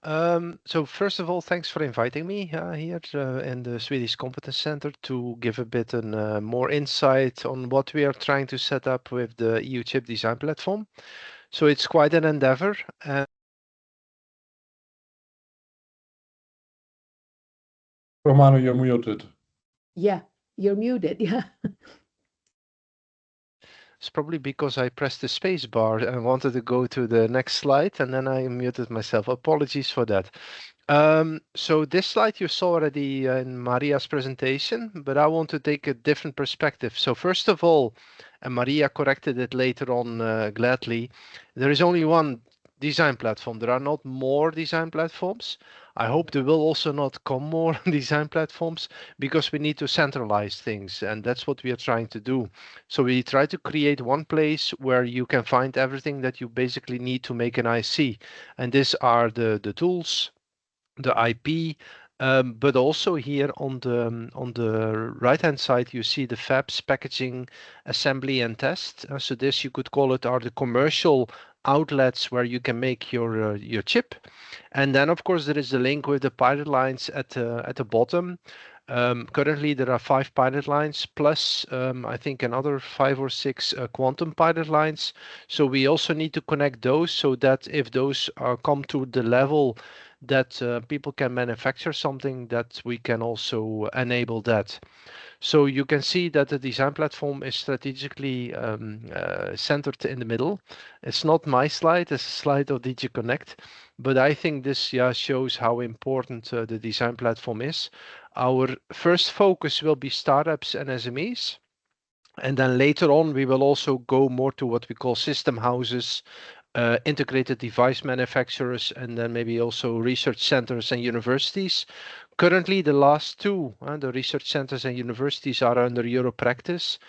So first of all, thanks for inviting me here in the Swedish Competence Center to give a bit more insight on what we are trying to set up with the EU chip design platform. So it's quite an endeavor. Romano, you're muted. Yeah, you're muted. Yeah. It's probably because I pressed the space bar and wanted to go to the next slide, and then I muted myself. Apologies for that. So this slide you saw already in Maria's presentation, but I want to take a different perspective. So first of all, and Maria corrected it later on gladly, there is only one design platform. There are not more design platforms. I hope there will also not come more design platforms because we need to centralize things, and that's what we are trying to do. So we try to create one place where you can find everything that you basically need to make an IC, and these are the tools, the IP, but also here on the right hand side you see the fabs, packaging, assembly and test. So this you could call it are the commercial outlets where you can make your chip. And then of course there is the link with the pilot lines at the bottom. Currently there are 5 pilot lines plus I think another 5 or 6 quantum pilot lines. So we also need to connect those so that if those come to the level that people can manufacture something, that we can also enable that. So you can see that the design platform is strategically centered in the middle. It's not my slide, it's a slide of DG Connect, but I think this shows how important the design platform is. Our first focus will be startups and SMEs. And then later on, we will also go more to what we call system houses, integrated device manufacturers, and then maybe also research centers and universities. Currently, the last two, the research centers and universities, are under Euro practice.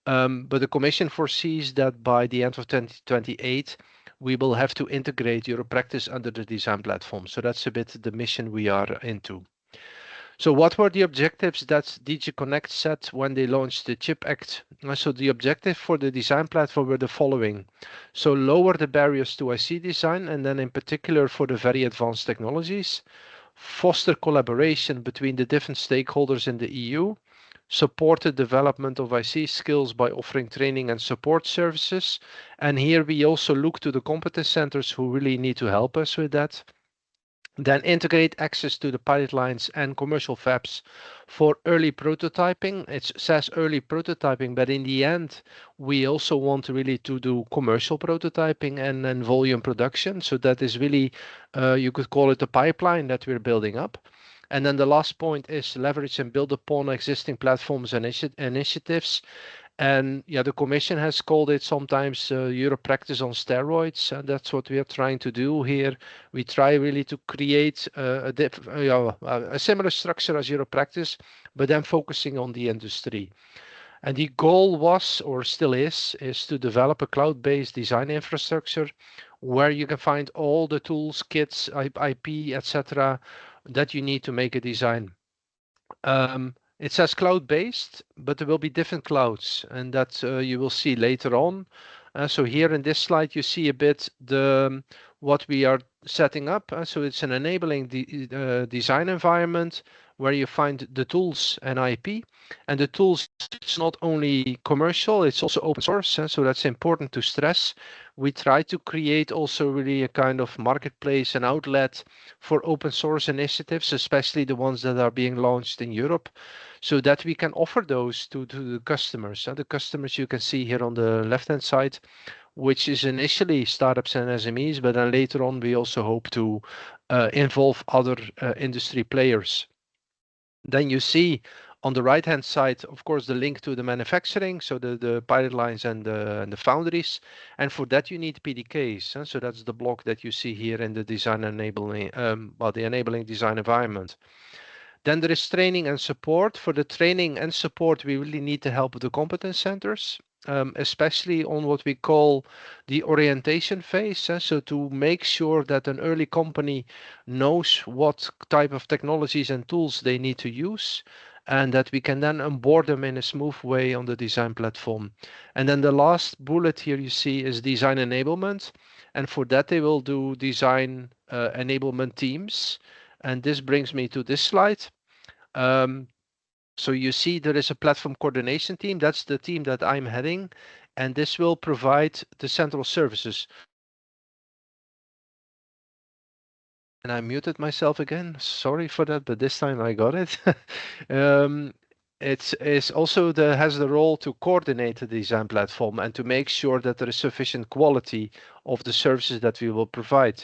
But the Commission foresees that by the end of 2028, we will have to integrate Euro practice under the design platform. So that's a bit the mission we are into. So what were the objectives that DG Connect set when they launched the CHIP Act? So the objective for the design platform were the following. So lower the barriers to IC design, and then in particular for the very advanced technologies, foster collaboration between the different stakeholders in the EU, support the development of IC skills by offering training and support services. And here we also look to the competence centers who really need to help us with that. Then integrate access to the pilot lines and commercial fabs for early prototyping. It says early prototyping, but in the end, we also want really to do commercial prototyping and volume production. So that is really, you could call it a pipeline that we're building up. And then the last point is leverage and build upon existing platforms and initiatives. And yeah, the Commission has called it sometimes Euro practice on steroids, and that's what we are trying to do here. We try really to create a similar structure as Euro practice, but then focusing on the industry. And the goal was, or still is to develop a cloud-based design infrastructure where you can find all the tools, kits, IP, etc., that you need to make a design. It says cloud-based, but there will be different clouds, and that you will see later on. So here in this slide, you see a bit what we are setting up. So it's an enabling design environment where you find the tools and IP. And the tools, it's not only commercial, it's also open source. So that's important to stress. We try to create also really a kind of marketplace and outlet for open source initiatives, especially the ones that are being launched in Europe, so that we can offer those to the customers. The customers you can see here on the left-hand side, which is initially startups and SMEs, but then later on we also hope to involve other industry players. Then you see on the right-hand side, of course, the link to the manufacturing, so the pilot lines and the foundries. And for that, you need PDKs. So that's the block that you see here in the design enabling, the enabling design environment. Then there is training and support. For the training and support, we really need the help of the competence centers, especially on what we call the orientation phase. So to make sure that an early company knows what type of technologies and tools they need to use, and that we can then onboard them in a smooth way on the design platform. And then the last bullet here you see is design enablement. And for that, they will do design enablement teams. And this brings me to this slide. So you see there is a platform coordination team. That's the team that I'm heading. And this will provide the central services. And I muted myself again. Sorry for that, but this time I got it. It's also has the role to coordinate the design platform and to make sure that there is sufficient quality of the services that we will provide.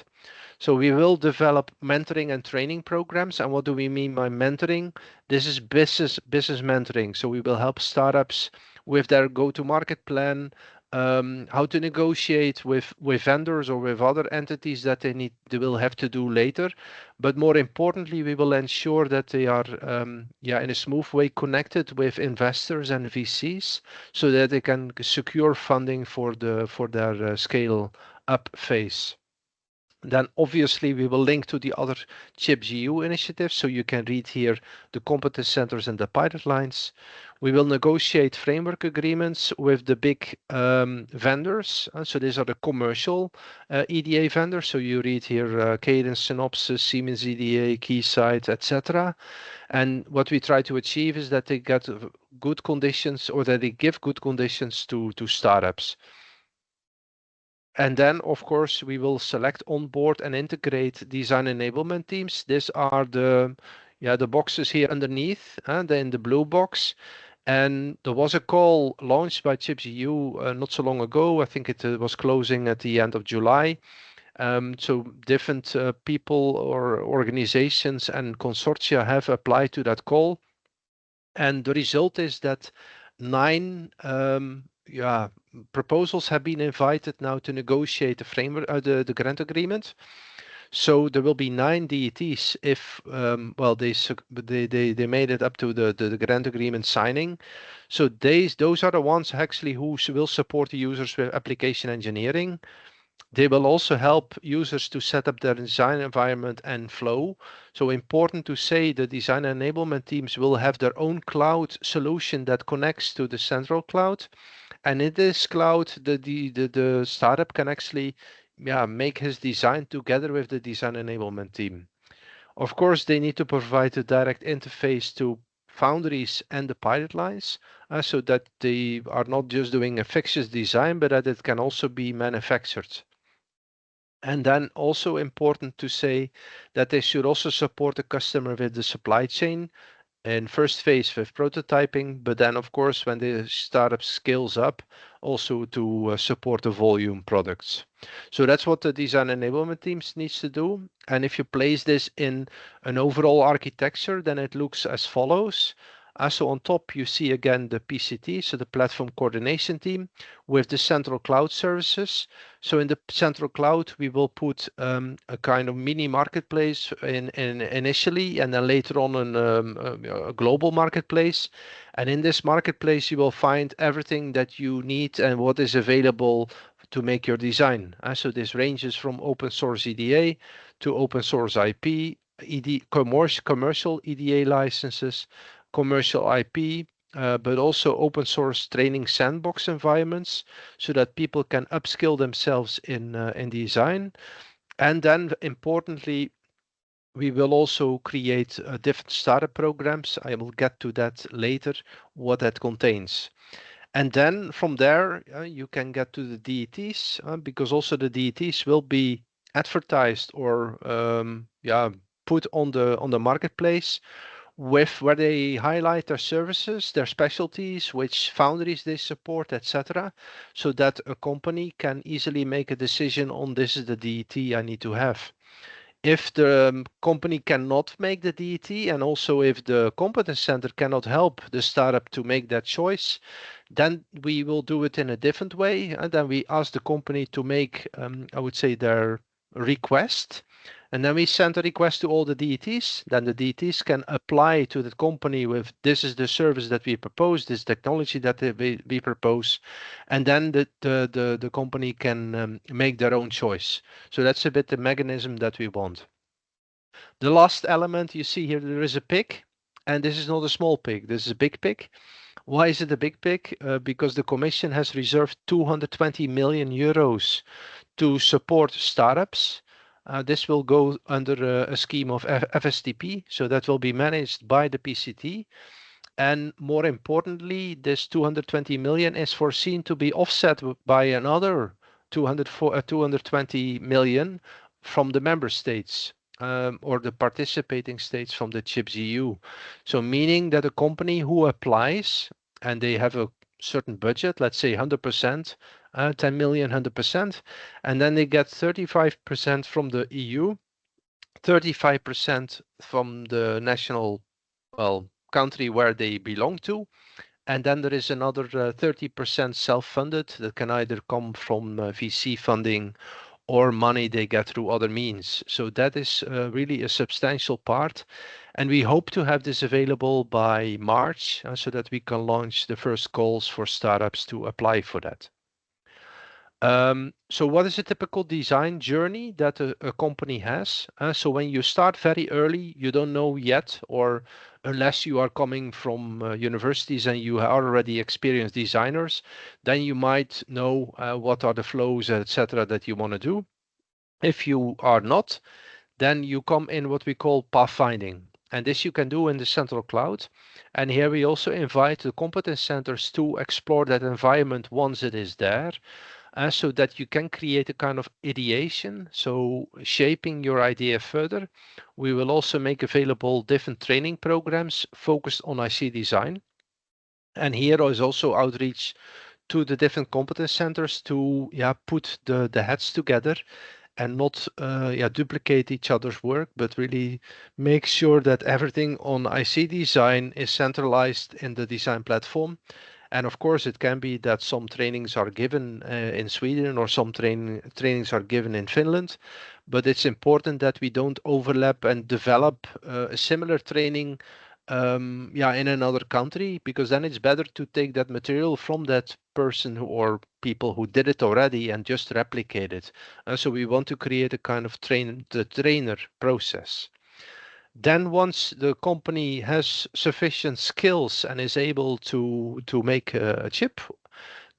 So we will develop mentoring and training programs. And what do we mean by mentoring? This is business mentoring. So we will help startups with their go-to-market plan, how to negotiate with vendors or with other entities that they will have to do later. But more importantly, we will ensure that they are in a smooth way connected with investors and VCs so that they can secure funding for their scale up phase. Then obviously we will link to the other ChipGU initiatives, so you can read here the competence centers and the pilot lines. We will negotiate framework agreements with the big vendors. So these are the commercial EDA vendors. So you read here Cadence, Synopsys, Siemens EDA, Keysight, etc. And what we try to achieve is that they get good conditions, or that they give good conditions to startups. And then, of course, we will select, onboard, and integrate design enablement teams. These are the boxes here underneath, and in the blue box. And there was a call launched by ChipGU not so long ago. I think it was closing at the end of July. So different people or organizations and consortia have applied to that call. And the result is that 9 proposals have been invited now to negotiate the framework, the grant agreement. So there will be 9 DETs if they made it up to the grant agreement signing. So those are the ones actually who will support the users with application engineering. They will also help users to set up their design environment and flow. So important to say, the design enablement teams will have their own cloud solution that connects to the central cloud. And in this cloud, the startup can actually make his design together with the design enablement team. Of course, they need to provide a direct interface to foundries and the pilot lines, so that they are not just doing a fixed design, but that it can also be manufactured. And then also important to say that they should also support the customer with the supply chain in first phase with prototyping, but then of course when the startup scales up, also to support the volume products. So that's what the design enablement teams needs to do. And if you place this in an overall architecture, then it looks as follows. So on top you see again the PCT, so the platform coordination team with the central cloud services. So in the central cloud we will put a kind of mini marketplace in initially, and then later on a global marketplace. And in this marketplace you will find everything that you need and what is available to make your design. So this ranges from open source EDA to open source IP, commercial EDA licenses, commercial IP, but also open source training sandbox environments so that people can upskill themselves in design. And then importantly, we will also create different startup programs. I will get to that later, what that contains. And then from there, you can get to the DETs, because also the DETs will be advertised or put on the marketplace, with where they highlight their services, their specialties, which foundries they support, etc., so that a company can easily make a decision on this is the DET I need to have. If the company cannot make the DET, and also if the competence center cannot help the startup to make that choice, then we will do it in a different way. And then we ask the company to make, I would say, their request. And then we send a request to all the DETs. Then the DETs can apply to the company with this is the service that we propose, this technology that we propose. And then the company can make their own choice. So that's a bit the mechanism that we want. The last element you see here, there is a pig. And this is not a small pig, this is a big pig. Why is it a big pig? Because the Commission has reserved 220 million euros to support startups This will go under a scheme of FSTP, so that will be managed by the PCT. And more importantly, this 220 million is foreseen to be offset by another 220 million from the member states or the participating states from the CHIPS EU. So meaning that a company who applies and they have a certain budget, let's say 100%, 10 million, 100%, and then they get 35% from the EU, 35% from the national, well, country where they belong to, and then there is another 30% self-funded that can either come from VC funding or money they get through other means. So that is really a substantial part. And we hope to have this available by March so that we can launch the first calls for startups to apply for that. So what is a typical design journey that a company has? So when you start very early, you don't know yet, or unless you are coming from universities and you are already experienced designers, then you might know what are the flows, etc., that you want to do. If you are not, then you come in what we call pathfinding. And this you can do in the central cloud. And here we also invite the competence centers to explore that environment once it is there. So that you can create a kind of ideation, so shaping your idea further. We will also make available different training programs focused on IC design. And here is also outreach to the different competence centers to put the heads together and not duplicate each other's work, but really make sure that everything on IC design is centralized in the design platform. And of course, it can be that some trainings are given in Sweden or some trainings are given in Finland, but it's important that we don't overlap and develop a similar training in another country, because then it's better to take that material from that person or people who did it already and just replicate it. So we want to create a kind of trainer process. Then once the company has sufficient skills and is able to make a chip,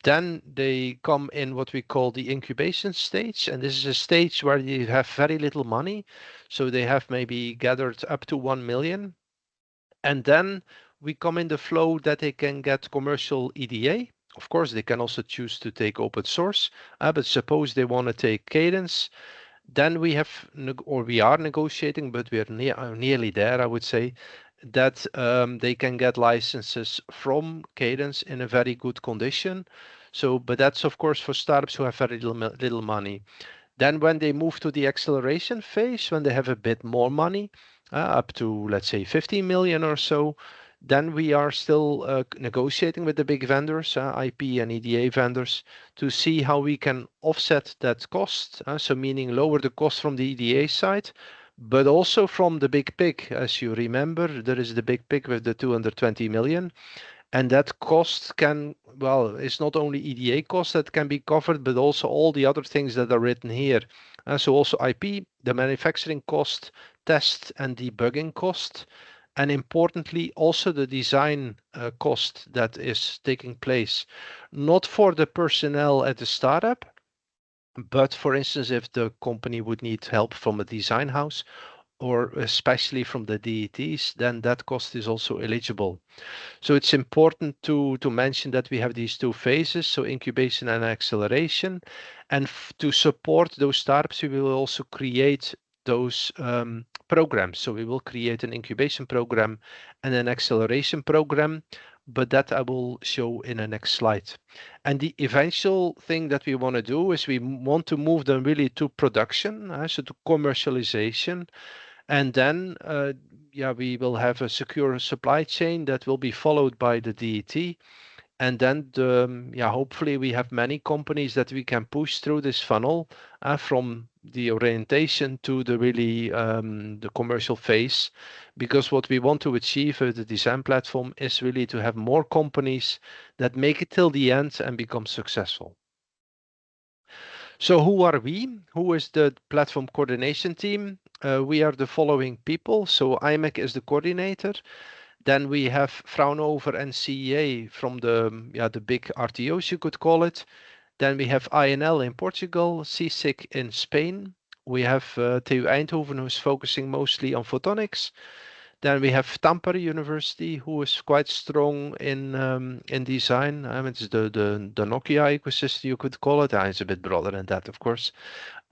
then they come in what we call the incubation stage. And this is a stage where you have very little money. So they have maybe gathered up to 1 million. And then we come in the flow that they can get commercial EDA. Of course, they can also choose to take open source, but suppose they want to take Cadence, then we have, or we are negotiating, but we are nearly there, I would say, that they can get licenses from Cadence in a very good condition. So, but that's of course for startups who have very little money. Then when they move to the acceleration phase, when they have a bit more money, up to, let's say, 15 million or so, then we are still negotiating with the big vendors, IP and EDA vendors, to see how we can offset that cost. So meaning lower the cost from the EDA side, but also from the big pig. As you remember, there is the big pig with the 220 million. And that cost can, well, it's not only EDA costs that can be covered, but also all the other things that are written here. So also IP, the manufacturing cost, test and debugging cost, and importantly, also the design cost that is taking place, not for the personnel at the startup, but for instance, if the company would need help from a design house, or especially from the DETs, then that cost is also eligible. So it's important to mention that we have these two phases, so incubation and acceleration. And to support those startups, we will also create those programs. So we will create an incubation program and an acceleration program, but that I will show in the next slide. And the eventual thing that we want to do is we want to move them really to production, so to commercialization. And then, we will have a secure supply chain that will be followed by the DET. And then, hopefully we have many companies that we can push through this funnel from the orientation to the really the commercial phase. Because what we want to achieve with the design platform is really to have more companies that make it till the end and become successful. So who are we? Who is the platform coordination team? We are the following people. So imec is the coordinator. Then we have Fraunhofer and CEA from the big RTOs, you could call it. Then we have INL in Portugal, CSIC in Spain, we have TU Eindhoven, who's focusing mostly on photonics. Then we have Tampere University, who is quite strong in design. I mean, it's the Nokia ecosystem, you could call it. It's a bit broader than that, of course.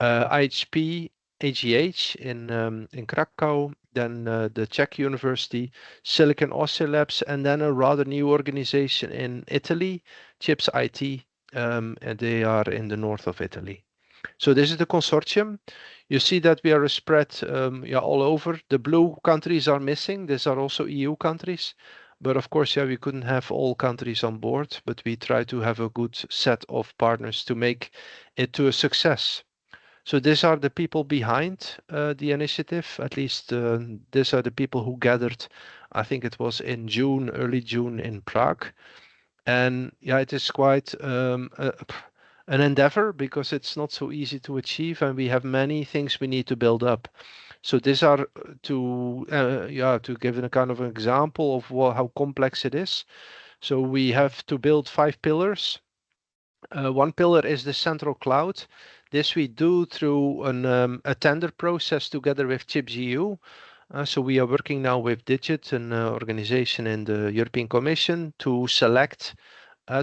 IHP, AGH in Krakow, then the Czech University, Silicon Ossea Labs, and then a rather new organization in Italy, Chips IT, and they are in the north of Italy. So this is the consortium. You see that we are spread all over. The blue countries are missing. These are also EU countries. But of course, we couldn't have all countries on board, but we try to have a good set of partners to make it to a success. So these are the people behind the initiative. At least these are the people who gathered, I think it was in June, early June in Prague. And it is quite an endeavor because it's not so easy to achieve, and we have many things we need to build up. So these are to give a kind of an example of how complex it is. So we have to build 5 pillars. One pillar is the central cloud. This we do through a tender process together with ChipsEU. So we are working now with Digit, an organization in the European Commission, to select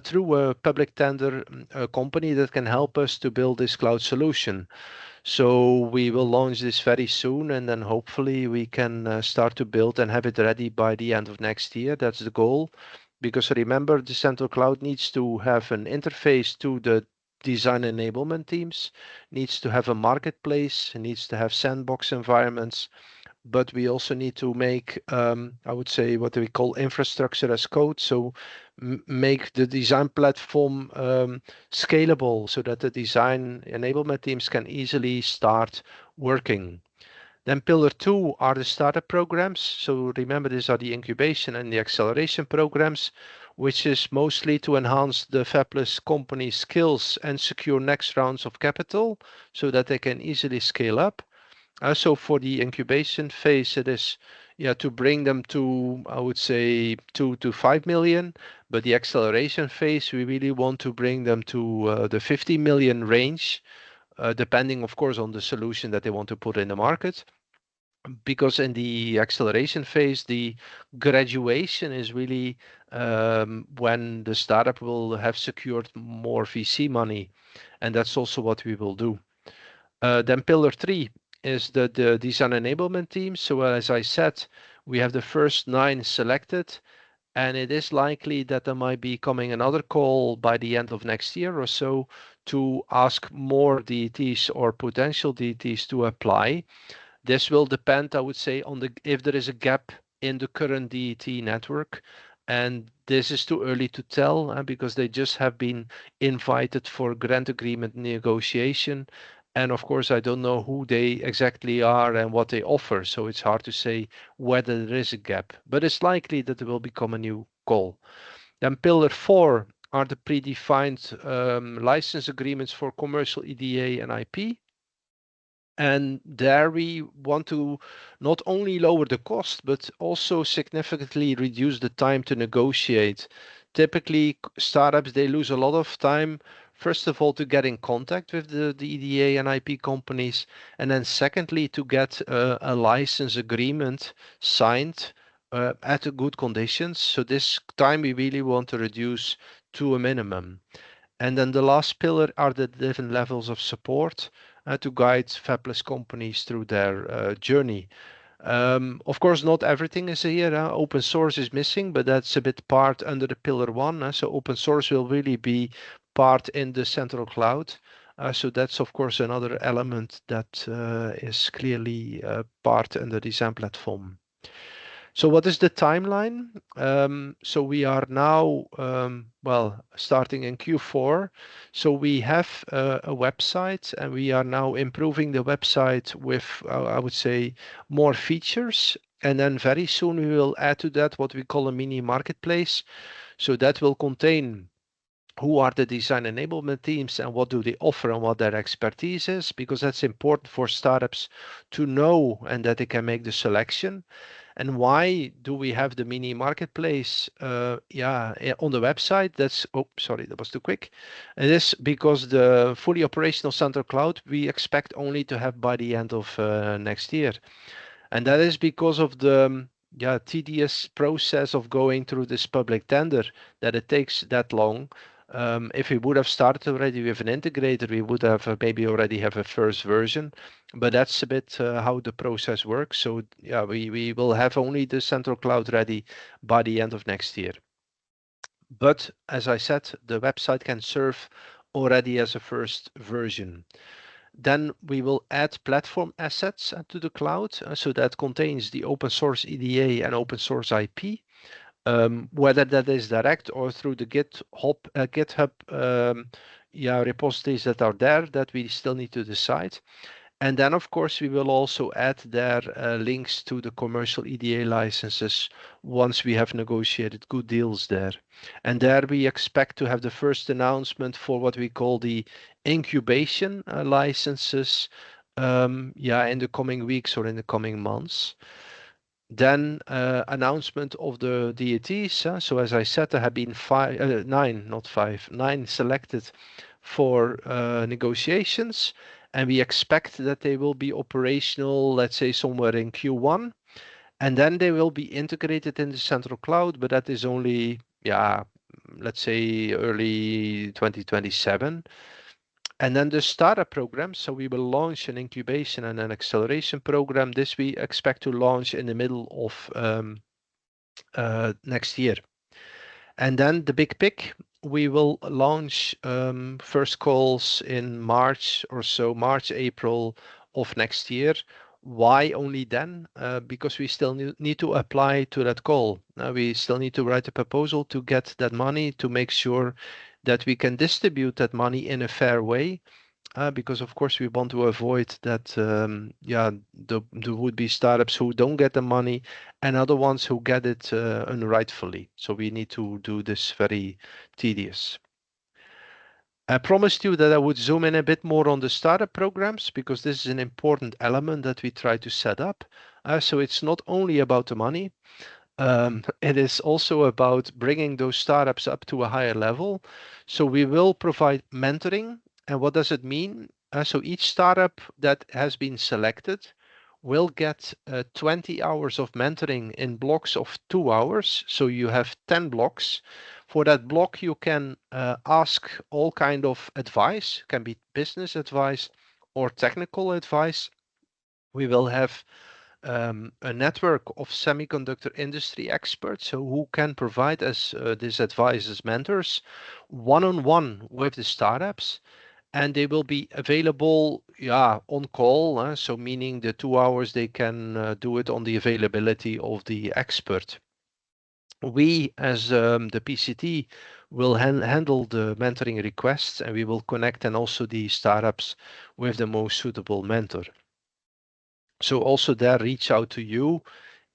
through a public tender a company that can help us to build this cloud solution. So we will launch this very soon, and then hopefully we can start to build and have it ready by the end of next year. That's the goal. Because remember, the central cloud needs to have an interface to the design enablement teams, needs to have a marketplace, needs to have sandbox environments, but we also need to make, I would say, what we call infrastructure as code. So make the design platform scalable so that the design enablement teams can easily start working. Then pillar 2 are the startup programs. So remember, these are the incubation and the acceleration programs, which is mostly to enhance the fabless company skills and secure next rounds of capital so that they can easily scale up. So for the incubation phase, it is to bring them to, I would say, 2 to 5 million. But the acceleration phase, we really want to bring them to the 50 million range, depending, of course, on the solution that they want to put in the market. Because in the acceleration phase, the graduation is really when the startup will have secured more VC money. And that's also what we will do. Then pillar 3 is the design enablement team. So as I said, we have the first 9 selected, and it is likely that there might be coming another call by the end of next year or so to ask more DETs or potential DETs to apply. This will depend, I would say, on if there is a gap in the current DET network. And this is too early to tell because they just have been invited for grant agreement negotiation. And of course, I don't know who they exactly are and what they offer. So it's hard to say whether there is a gap, but it's likely that there will become a new call. Then pillar 4 are the predefined license agreements for commercial EDA and IP. And there we want to not only lower the cost, but also significantly reduce the time to negotiate. Typically, startups, they lose a lot of time, first of all, to get in contact with the EDA and IP companies, and then secondly, to get a license agreement signed at good conditions. So this time we really want to reduce to a minimum. And then the last pillar are the different levels of support to guide fabless companies through their journey. Of course, not everything is here. Open source is missing, but that's a bit part under the pillar 1. So open source will really be part in the central cloud. So that's, of course, another element that is clearly part in the design platform. So what is the timeline? So we are now, starting in Q4. So we have a website, and we are now improving the website with, I would say, more features. And then very soon we will add to that what we call a mini marketplace. So that will contain who are the design enablement teams and what do they offer and what their expertise is, because that's important for startups to know and that they can make the selection. And why do we have the mini marketplace on the website? That's, oh, sorry, that was too quick. It is because the fully operational central cloud we expect only to have by the end of next year. And that is because of the tedious process of going through this public tender, that it takes that long. If we would have started already with an integrator, we would have maybe already have a first version, but that's a bit how the process works. So yeah, we will have only the central cloud ready by the end of next year. But as I said, the website can serve already as a first version. Then we will add platform assets to the cloud, so that contains the open source EDA and open source IP, whether that is direct or through the GitHub repositories that are there, that we still need to decide. And then, of course, we will also add there links to the commercial EDA licenses once we have negotiated good deals there. And there we expect to have the first announcement for what we call the incubation licenses, in the coming weeks or in the coming months. Then announcement of the DATs. So as I said, there have been nine selected for negotiations, and we expect that they will be operational, let's say somewhere in Q1, and then they will be integrated in the central cloud, but that is only, let's say early 2027. And then the startup program, so we will launch an incubation and an acceleration program. This we expect to launch in the middle of next year. And then the big pick, we will launch first calls in March or so, March, April of next year. Why only then? Because we still need to apply to that call. We still need to write a proposal to get that money, to make sure that we can distribute that money in a fair way. Because of course we want to avoid that the would-be startups who don't get the money and other ones who get it unrightfully. So we need to do this very tedious. I promised you that I would zoom in a bit more on the startup programs, because this is an important element that we try to set up. So it's not only about the money. It is also about bringing those startups up to a higher level. So we will provide mentoring. And what does it mean? So each startup that has been selected will get 20 hours of mentoring in blocks of 2 hours. So you have 10 blocks. For that block, you can ask all kind of advice, can be business advice or technical advice. We will have a network of semiconductor industry experts who can provide us this advice as mentors one-on-one with the startups, and they will be available on call, so meaning the 2 hours they can do it on the availability of the expert. We as the PCT will handle the mentoring requests, and we will connect and also the startups with the most suitable mentor. So also there, reach out to you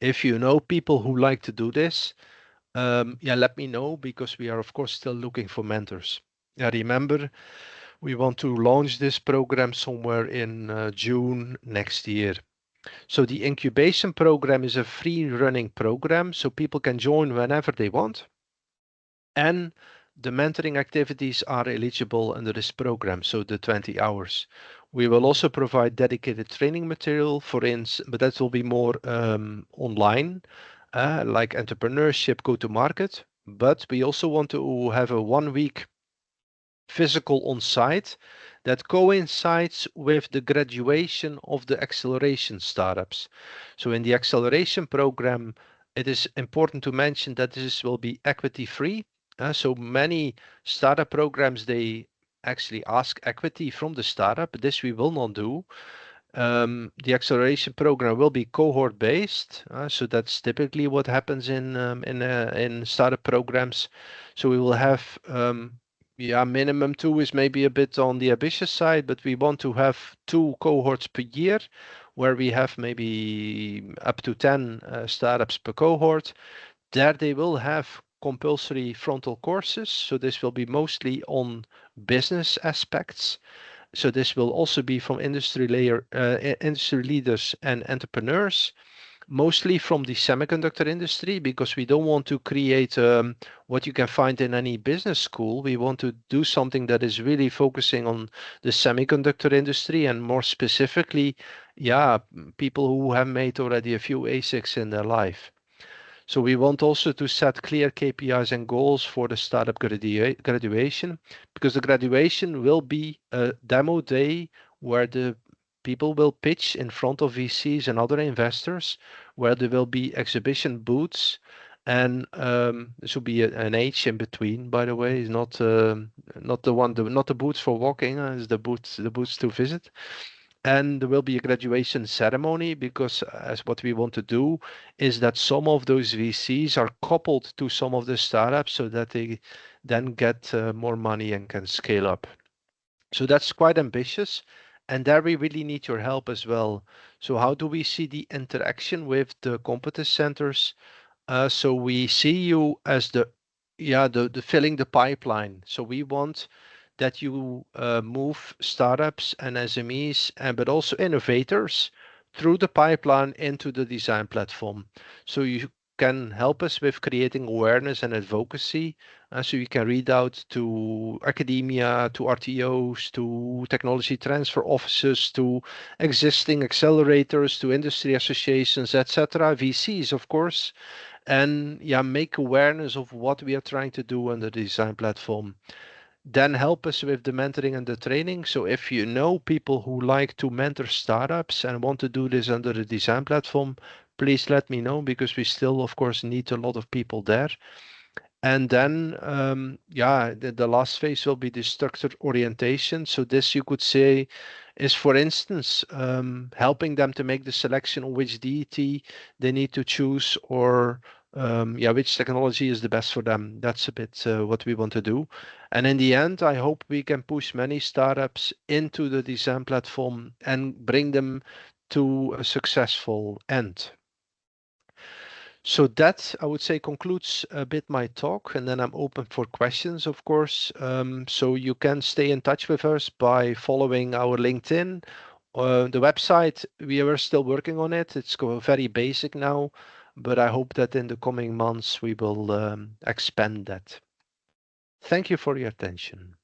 if you know people who like to do this. Let me know, because we are of course still looking for mentors. Remember, we want to launch this program somewhere in June next year. So the incubation program is a free running program, so people can join whenever they want. And the mentoring activities are eligible under this program, so the 20 hours. We will also provide dedicated training material, for instance, but that will be more online, like entrepreneurship, go-to-market. But we also want to have a 1 week physical on-site that coincides with the graduation of the acceleration startups. So in the acceleration program, it is important to mention that this will be equity free. So many startup programs, they actually ask equity from the startup. This we will not do. The acceleration program will be cohort based, so that's typically what happens in startup programs. So we will have minimum 2 is maybe a bit on the ambitious side, but we want to have 2 cohorts per year, where we have maybe up to 10 startups per cohort. There they will have compulsory frontal courses, so this will be mostly on business aspects. So this will also be from industry leaders and entrepreneurs. mostly from the semiconductor industry, because we don't want to create what you can find in any business school. We want to do something that is really focusing on the semiconductor industry, and more specifically, yeah, people who have made already a few ASICs in their life. So we want also to set clear KPIs and goals for the startup graduation, because the graduation will be a demo day where the people will pitch in front of VCs and other investors, where there will be exhibition booths, and this will be an H in between, by the way. It's not the booths for walking, it's the booths to visit. And there will be a graduation ceremony, because as what we want to do is that some of those VCs are coupled to some of the startups so that they then get more money and can scale up. So that's quite ambitious. And there we really need your help as well. So how do we see the interaction with the competence centers? So we see you as the filling the pipeline. So we want that you move startups and SMEs, and but also innovators through the pipeline into the design platform. So you can help us with creating awareness and advocacy. So you can read out to academia, to RTOs, to technology transfer offices, to existing accelerators, to industry associations, etc., VCs, of course, and yeah, make awareness of what we are trying to do on the design platform. Then help us with the mentoring and the training. So if you know people who like to mentor startups and want to do this under the design platform, please let me know, because we still, of course, need a lot of people there. And then, the last phase will be the structured orientation. So this, you could say, is, for instance, helping them to make the selection on which DET they need to choose, or which technology is the best for them. That's a bit what we want to do. And in the end, I hope we can push many startups into the design platform and bring them to a successful end. So that, I would say, concludes a bit my talk, and then I'm open for questions, of course. So you can stay in touch with us by following our LinkedIn. The website, we are still working on it. It's very basic now, but I hope that in the coming months we will expand that. Thank you for your attention.